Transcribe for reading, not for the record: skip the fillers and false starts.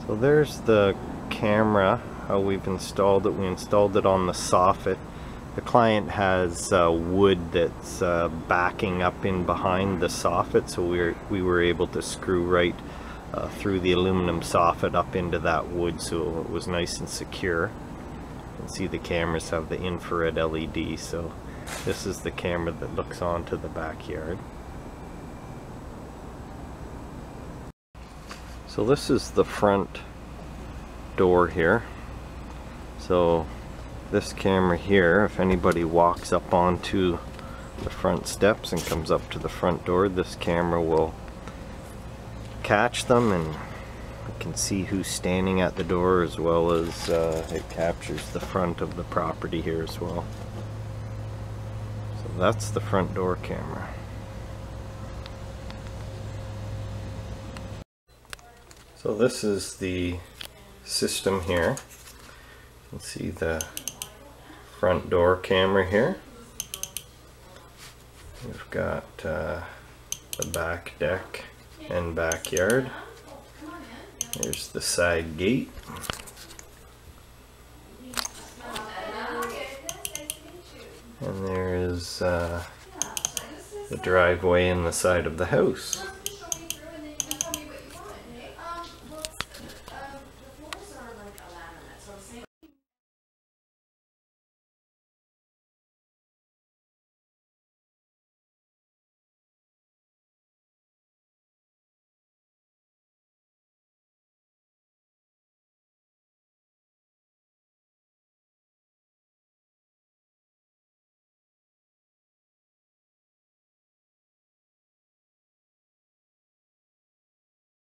So there's the camera, how we've installed it. We installed it on the soffit. The client has wood that's backing up in behind the soffit, so we were able to screw right through the aluminum soffit up into that wood, so it was nice and secure. You can see the cameras have the infrared LED, so this is the camera that looks onto the backyard. So this is the front door here. So this camera here, if anybody walks up onto the front steps and comes up to the front door, this camera will catch them, and you can see who's standing at the door, as well as it captures the front of the property here as well. So that's the front door camera. So this is the system here. You can see the front door camera here. We've got the back deck and backyard. There's the side gate. And there is the driveway and the side of the house.